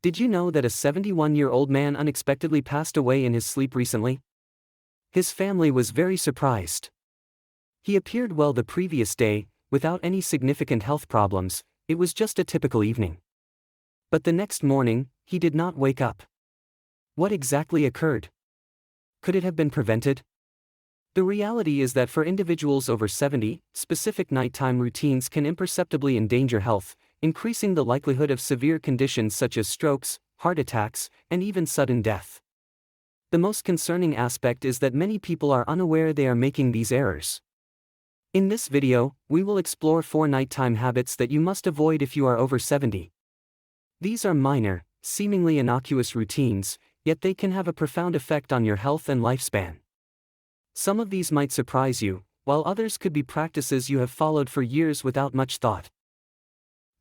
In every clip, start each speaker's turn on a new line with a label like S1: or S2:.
S1: Did you know that a 71-year-old man unexpectedly passed away in his sleep recently? His family was very surprised. He appeared well the previous day, without any significant health problems. It was just a typical evening. But the next morning, he did not wake up. What exactly occurred? Could it have been prevented? The reality is that for individuals over 70, specific nighttime routines can imperceptibly endanger health, increasing the likelihood of severe conditions such as strokes, heart attacks, and even sudden death. The most concerning aspect is that many people are unaware they are making these errors. In this video, we will explore 4 nighttime habits that you must avoid if you are over 70. These are minor, seemingly innocuous routines, yet they can have a profound effect on your health and lifespan. Some of these might surprise you, while others could be practices you have followed for years without much thought.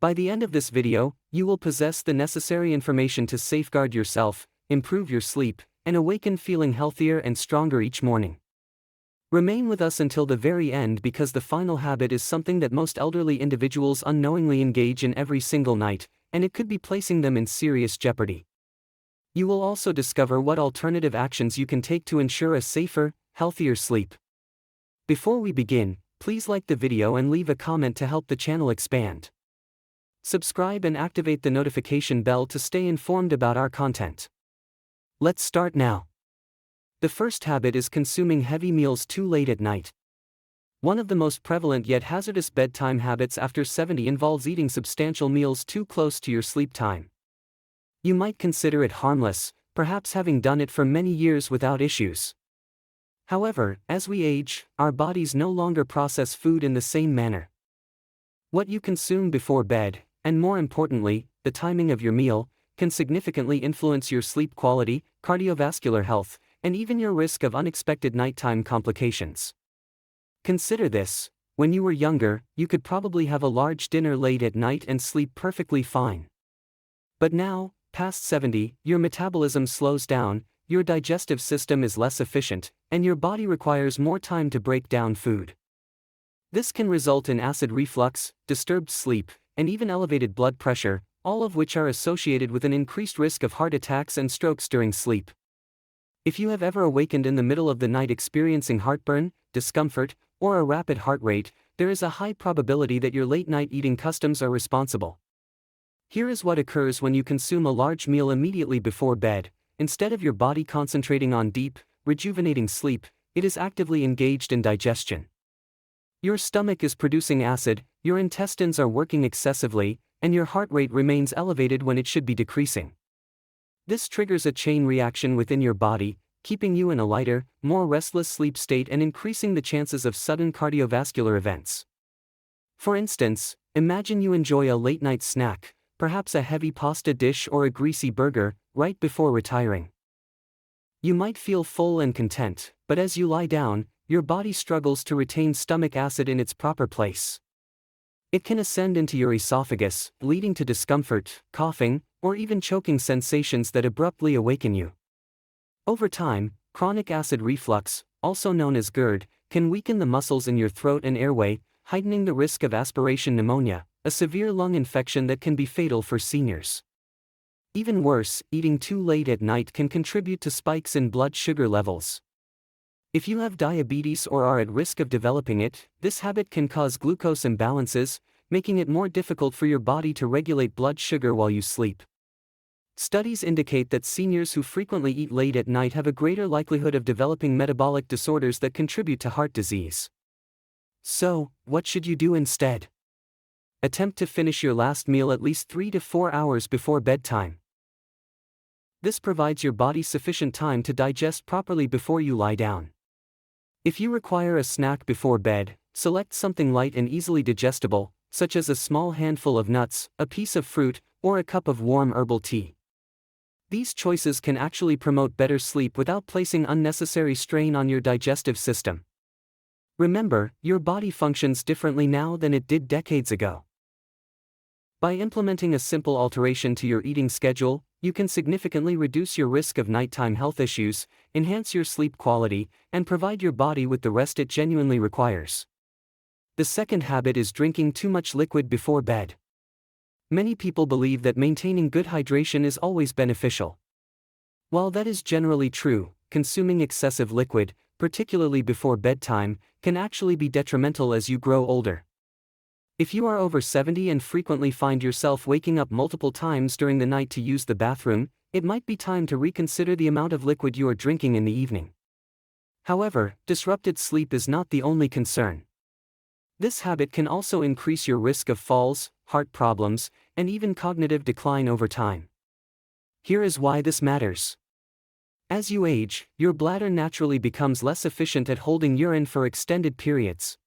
S1: By the end of this video, you will possess the necessary information to safeguard yourself, improve your sleep, and awaken feeling healthier and stronger each morning. Remain with us until the very end because the final habit is something that most elderly individuals unknowingly engage in every single night, and it could be placing them in serious jeopardy. You will also discover what alternative actions you can take to ensure a safer, healthier sleep. Before we begin, please like the video and leave a comment to help the channel expand. Subscribe and activate the notification bell to stay informed about our content. Let's start now. The first habit is consuming heavy meals too late at night. One of the most prevalent yet hazardous bedtime habits after 70 involves eating substantial meals too close to your sleep time. You might consider it harmless, perhaps having done it for many years without issues. However, as we age, our bodies no longer process food in the same manner. What you consume before bed, and more importantly, the timing of your meal, can significantly influence your sleep quality, cardiovascular health, and even your risk of unexpected nighttime complications. Consider this: when you were younger, you could probably have a large dinner late at night and sleep perfectly fine. But now, past 70, your metabolism slows down, your digestive system is less efficient, and your body requires more time to break down food. This can result in acid reflux, disturbed sleep, and even elevated blood pressure, all of which are associated with an increased risk of heart attacks and strokes during sleep. If you have ever awakened in the middle of the night experiencing heartburn, discomfort, or a rapid heart rate, there is a high probability that your late-night eating customs are responsible. Here is what occurs when you consume a large meal immediately before bed. Instead of your body concentrating on deep, rejuvenating sleep, it is actively engaged in digestion. Your stomach is producing acid, your intestines are working excessively, and your heart rate remains elevated when it should be decreasing. This triggers a chain reaction within your body, keeping you in a lighter, more restless sleep state and increasing the chances of sudden cardiovascular events. For instance, imagine you enjoy a late-night snack, perhaps a heavy pasta dish or a greasy burger, right before retiring. You might feel full and content, but as you lie down, your body struggles to retain stomach acid in its proper place. It can ascend into your esophagus, leading to discomfort, coughing, or even choking sensations that abruptly awaken you. Over time, chronic acid reflux, also known as GERD, can weaken the muscles in your throat and airway, heightening the risk of aspiration pneumonia, a severe lung infection that can be fatal for seniors. Even worse, eating too late at night can contribute to spikes in blood sugar levels. If you have diabetes or are at risk of developing it, this habit can cause glucose imbalances, making it more difficult for your body to regulate blood sugar while you sleep. Studies indicate that seniors who frequently eat late at night have a greater likelihood of developing metabolic disorders that contribute to heart disease. So, what should you do instead? Attempt to finish your last meal at least 3 to 4 hours before bedtime. This provides your body sufficient time to digest properly before you lie down. If you require a snack before bed, select something light and easily digestible, such as a small handful of nuts, a piece of fruit, or a cup of warm herbal tea. These choices can actually promote better sleep without placing unnecessary strain on your digestive system. Remember, your body functions differently now than it did decades ago. By implementing a simple alteration to your eating schedule, you can significantly reduce your risk of nighttime health issues, enhance your sleep quality, and provide your body with the rest it genuinely requires. The second habit is drinking too much liquid before bed. Many people believe that maintaining good hydration is always beneficial. While that is generally true, consuming excessive liquid, particularly before bedtime, can actually be detrimental as you grow older. If you are over 70 and frequently find yourself waking up multiple times during the night to use the bathroom, it might be time to reconsider the amount of liquid you are drinking in the evening. However, disrupted sleep is not the only concern. This habit can also increase your risk of falls, heart problems, and even cognitive decline over time. Here is why this matters. As you age, your bladder naturally becomes less efficient at holding urine for extended periods.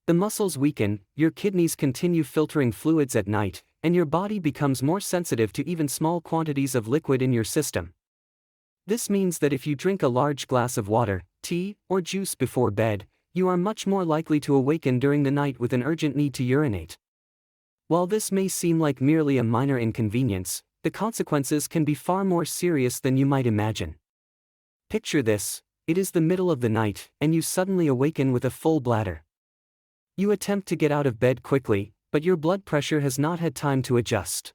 S1: The muscles weaken, your kidneys continue filtering fluids at night, and your body becomes more sensitive to even small quantities of liquid in your system. This means that if you drink a large glass of water, tea, or juice before bed, you are much more likely to awaken during the night with an urgent need to urinate. While this may seem like merely a minor inconvenience, the consequences can be far more serious than you might imagine. Picture this: it is the middle of the night, and you suddenly awaken with a full bladder. You attempt to get out of bed quickly, but your blood pressure has not had time to adjust.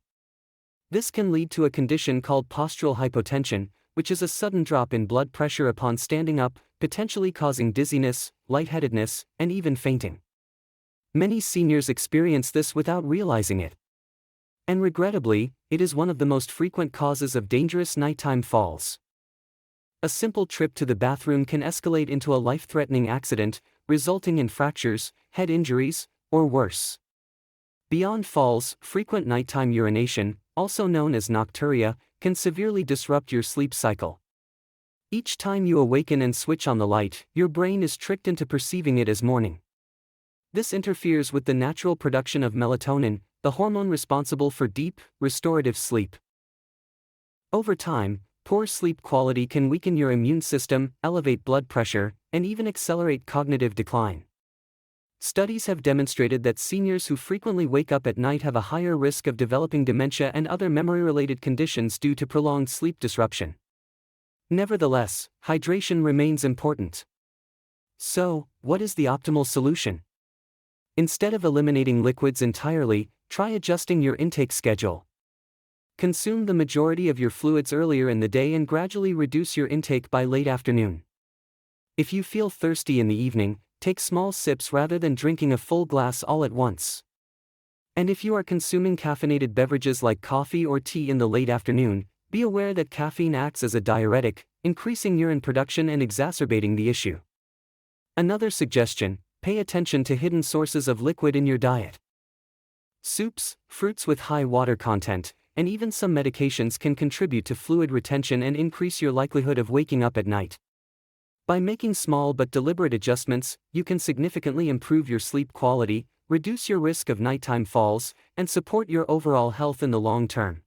S1: This can lead to a condition called postural hypotension, which is a sudden drop in blood pressure upon standing up, potentially causing dizziness, lightheadedness, and even fainting. Many seniors experience this without realizing it. And regrettably, it is one of the most frequent causes of dangerous nighttime falls. A simple trip to the bathroom can escalate into a life-threatening accident, resulting in fractures, head injuries, or worse. Beyond falls, frequent nighttime urination, also known as nocturia, can severely disrupt your sleep cycle. Each time you awaken and switch on the light, your brain is tricked into perceiving it as morning. This interferes with the natural production of melatonin, the hormone responsible for deep, restorative sleep. Over time, poor sleep quality can weaken your immune system, elevate blood pressure, and even accelerate cognitive decline. Studies have demonstrated that seniors who frequently wake up at night have a higher risk of developing dementia and other memory-related conditions due to prolonged sleep disruption. Nevertheless, hydration remains important. So, what is the optimal solution? Instead of eliminating liquids entirely, try adjusting your intake schedule. Consume the majority of your fluids earlier in the day and gradually reduce your intake by late afternoon. If you feel thirsty in the evening, take small sips rather than drinking a full glass all at once. And if you are consuming caffeinated beverages like coffee or tea in the late afternoon, be aware that caffeine acts as a diuretic, increasing urine production and exacerbating the issue. Another suggestion: pay attention to hidden sources of liquid in your diet. Soups, fruits with high water content, and even some medications can contribute to fluid retention and increase your likelihood of waking up at night. By making small but deliberate adjustments, you can significantly improve your sleep quality, reduce your risk of nighttime falls, and support your overall health in the long term.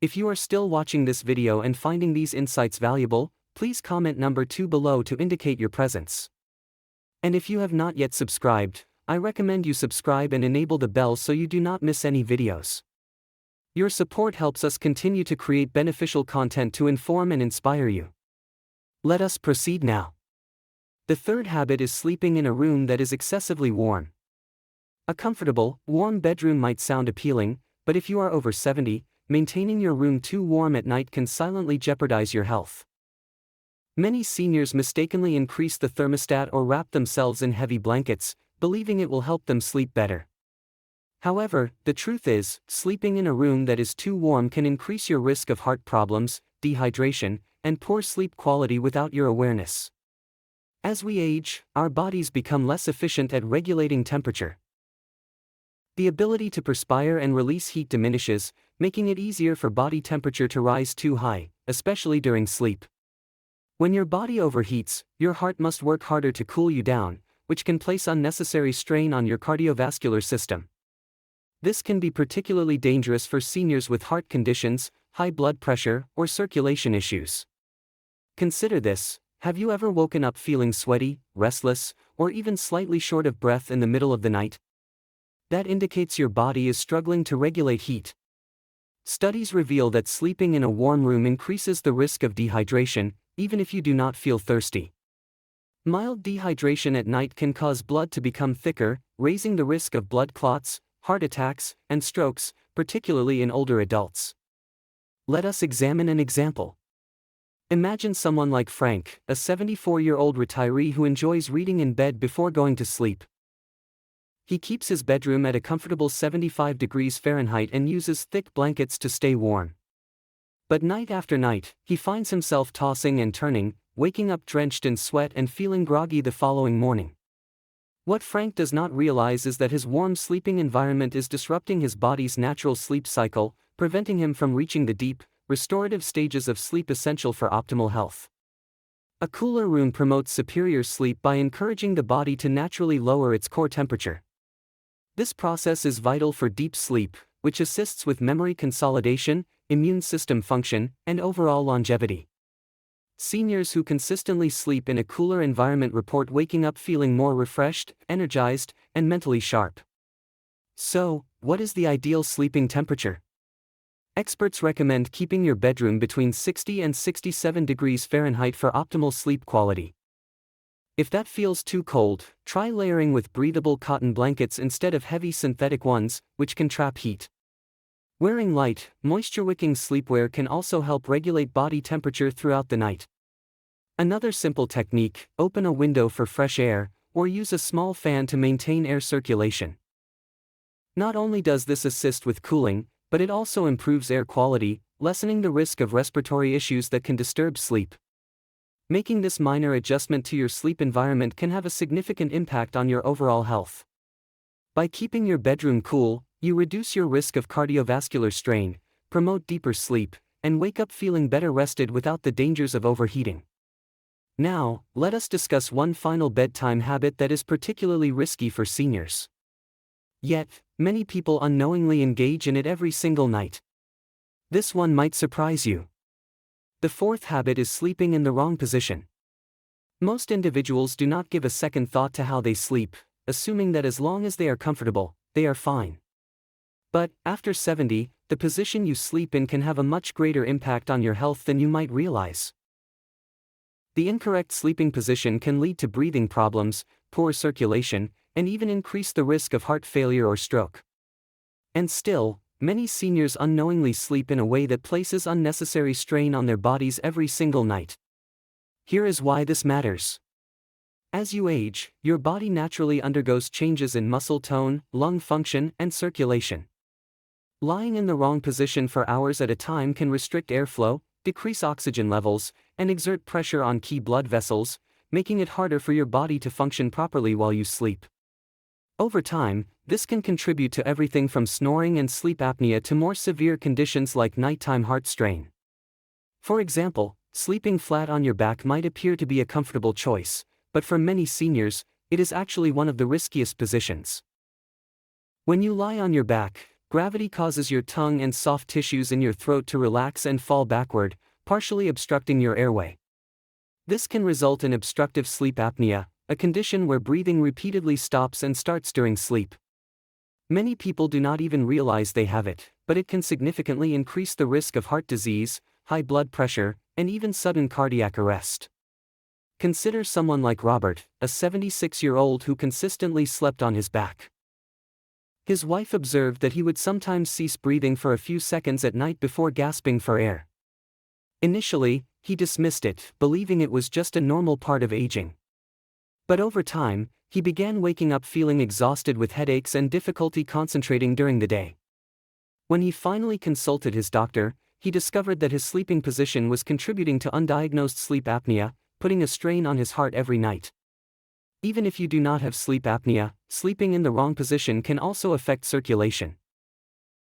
S1: If you are still watching this video and finding these insights valuable, please comment number 2 below to indicate your presence. And if you have not yet subscribed, I recommend you subscribe and enable the bell so you do not miss any videos. Your support helps us continue to create beneficial content to inform and inspire you. Let us proceed now. The third habit is sleeping in a room that is excessively warm. A comfortable, warm bedroom might sound appealing, but if you are over 70, maintaining your room too warm at night can silently jeopardize your health. Many seniors mistakenly increase the thermostat or wrap themselves in heavy blankets, believing it will help them sleep better. However, the truth is, sleeping in a room that is too warm can increase your risk of heart problems, dehydration, and poor sleep quality without your awareness. As we age, our bodies become less efficient at regulating temperature. The ability to perspire and release heat diminishes, making it easier for body temperature to rise too high, especially during sleep. When your body overheats, your heart must work harder to cool you down, which can place unnecessary strain on your cardiovascular system. This can be particularly dangerous for seniors with heart conditions, high blood pressure, or circulation issues. Consider this: have you ever woken up feeling sweaty, restless, or even slightly short of breath in the middle of the night? That indicates your body is struggling to regulate heat. Studies reveal that sleeping in a warm room increases the risk of dehydration, even if you do not feel thirsty. Mild dehydration at night can cause blood to become thicker, raising the risk of blood clots, heart attacks, and strokes, particularly in older adults. Let us examine an example. Imagine someone like Frank, a 74-year-old retiree who enjoys reading in bed before going to sleep. He keeps his bedroom at a comfortable 75 degrees Fahrenheit and uses thick blankets to stay warm. But night after night, he finds himself tossing and turning, waking up drenched in sweat and feeling groggy the following morning. What Frank does not realize is that his warm sleeping environment is disrupting his body's natural sleep cycle, preventing him from reaching the deep, restorative stages of sleep essential for optimal health. A cooler room promotes superior sleep by encouraging the body to naturally lower its core temperature. This process is vital for deep sleep, which assists with memory consolidation, immune system function, and overall longevity. Seniors who consistently sleep in a cooler environment report waking up feeling more refreshed, energized, and mentally sharp. So, what is the ideal sleeping temperature? Experts recommend keeping your bedroom between 60 and 67 degrees Fahrenheit for optimal sleep quality. If that feels too cold, try layering with breathable cotton blankets instead of heavy synthetic ones, which can trap heat. Wearing light, moisture-wicking sleepwear can also help regulate body temperature throughout the night. Another simple technique: open a window for fresh air, or use a small fan to maintain air circulation. Not only does this assist with cooling, but it also improves air quality, lessening the risk of respiratory issues that can disturb sleep. Making this minor adjustment to your sleep environment can have a significant impact on your overall health. By keeping your bedroom cool, you reduce your risk of cardiovascular strain, promote deeper sleep, and wake up feeling better rested without the dangers of overheating. Now, let us discuss one final bedtime habit that is particularly risky for seniors. Yet, many people unknowingly engage in it every single night. This one might surprise you. The fourth habit is sleeping in the wrong position. Most individuals do not give a second thought to how they sleep, assuming that as long as they are comfortable, they are fine. But, after 70, the position you sleep in can have a much greater impact on your health than you might realize. The incorrect sleeping position can lead to breathing problems, poor circulation, and even increase the risk of heart failure or stroke. And still, many seniors unknowingly sleep in a way that places unnecessary strain on their bodies every single night. Here is why this matters. As you age, your body naturally undergoes changes in muscle tone, lung function, and circulation. Lying in the wrong position for hours at a time can restrict airflow, decrease oxygen levels, and exert pressure on key blood vessels, making it harder for your body to function properly while you sleep. Over time, this can contribute to everything from snoring and sleep apnea to more severe conditions like nighttime heart strain. For example, sleeping flat on your back might appear to be a comfortable choice, but for many seniors, it is actually one of the riskiest positions. When you lie on your back, gravity causes your tongue and soft tissues in your throat to relax and fall backward, partially obstructing your airway. This can result in obstructive sleep apnea, a condition where breathing repeatedly stops and starts during sleep. Many people do not even realize they have it, but it can significantly increase the risk of heart disease, high blood pressure, and even sudden cardiac arrest. Consider someone like Robert, a 76-year-old who consistently slept on his back. His wife observed that he would sometimes cease breathing for a few seconds at night before gasping for air. Initially, he dismissed it, believing it was just a normal part of aging. But over time, he began waking up feeling exhausted with headaches and difficulty concentrating during the day. When he finally consulted his doctor, he discovered that his sleeping position was contributing to undiagnosed sleep apnea, putting a strain on his heart every night. Even if you do not have sleep apnea, sleeping in the wrong position can also affect circulation.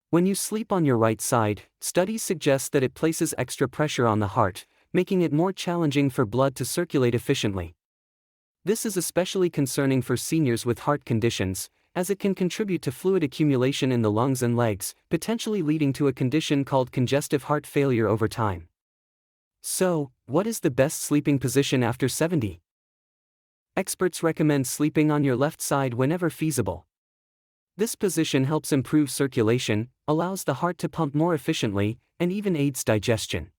S1: When you sleep on your right side, studies suggest that it places extra pressure on the heart, making it more challenging for blood to circulate efficiently. This is especially concerning for seniors with heart conditions, as it can contribute to fluid accumulation in the lungs and legs, potentially leading to a condition called congestive heart failure over time. So, what is the best sleeping position after 70? Experts recommend sleeping on your left side whenever feasible. This position helps improve circulation, allows the heart to pump more efficiently, and even aids digestion.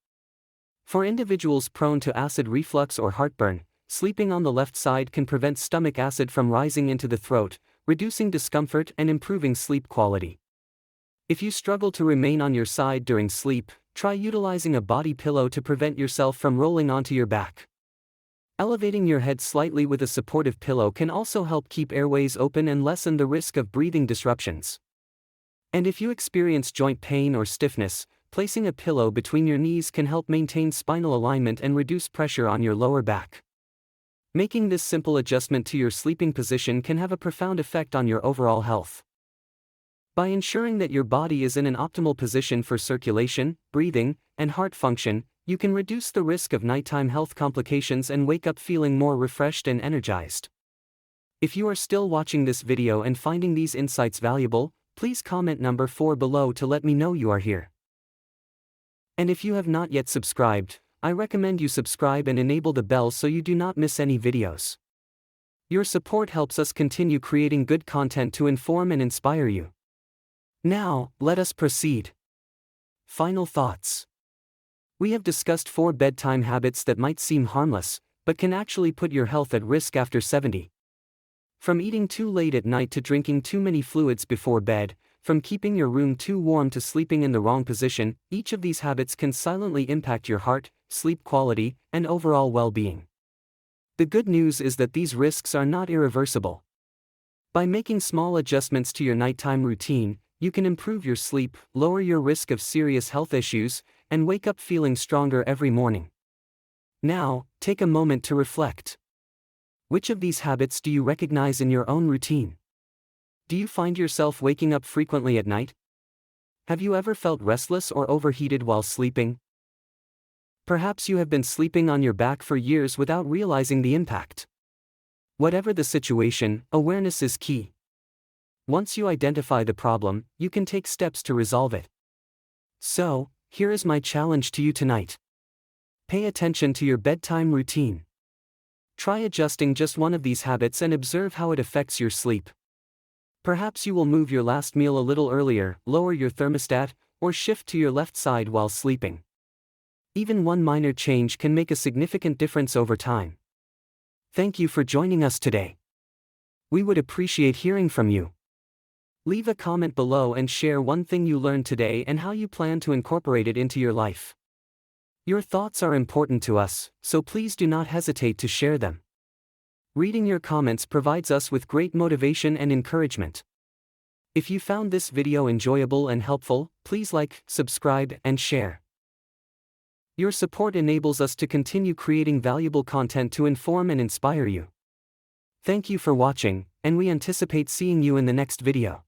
S1: For individuals prone to acid reflux or heartburn, sleeping on the left side can prevent stomach acid from rising into the throat, reducing discomfort and improving sleep quality. If you struggle to remain on your side during sleep, try utilizing a body pillow to prevent yourself from rolling onto your back. Elevating your head slightly with a supportive pillow can also help keep airways open and lessen the risk of breathing disruptions. And if you experience joint pain or stiffness, placing a pillow between your knees can help maintain spinal alignment and reduce pressure on your lower back. Making this simple adjustment to your sleeping position can have a profound effect on your overall health. By ensuring that your body is in an optimal position for circulation, breathing, and heart function, you can reduce the risk of nighttime health complications and wake up feeling more refreshed and energized. If you are still watching this video and finding these insights valuable, please comment number 4 below to let me know you are here. And if you have not yet subscribed, I recommend you subscribe and enable the bell so you do not miss any videos. Your support helps us continue creating good content to inform and inspire you. Now, let us proceed. Final thoughts. We have discussed 4 bedtime habits that might seem harmless, but can actually put your health at risk after 70. From eating too late at night to drinking too many fluids before bed, from keeping your room too warm to sleeping in the wrong position, each of these habits can silently impact your heart, sleep quality, and overall well-being. The good news is that these risks are not irreversible. By making small adjustments to your nighttime routine, you can improve your sleep, lower your risk of serious health issues, and wake up feeling stronger every morning. Now, take a moment to reflect. Which of these habits do you recognize in your own routine? Do you find yourself waking up frequently at night? Have you ever felt restless or overheated while sleeping? Perhaps you have been sleeping on your back for years without realizing the impact. Whatever the situation, awareness is key. Once you identify the problem, you can take steps to resolve it. So, here is my challenge to you tonight. Pay attention to your bedtime routine. Try adjusting just one of these habits and observe how it affects your sleep. Perhaps you will move your last meal a little earlier, lower your thermostat, or shift to your left side while sleeping. Even one minor change can make a significant difference over time. Thank you for joining us today. We would appreciate hearing from you. Leave a comment below and share one thing you learned today and how you plan to incorporate it into your life. Your thoughts are important to us, so please do not hesitate to share them. Reading your comments provides us with great motivation and encouragement. If you found this video enjoyable and helpful, please like, subscribe, and share. Your support enables us to continue creating valuable content to inform and inspire you. Thank you for watching, and we anticipate seeing you in the next video.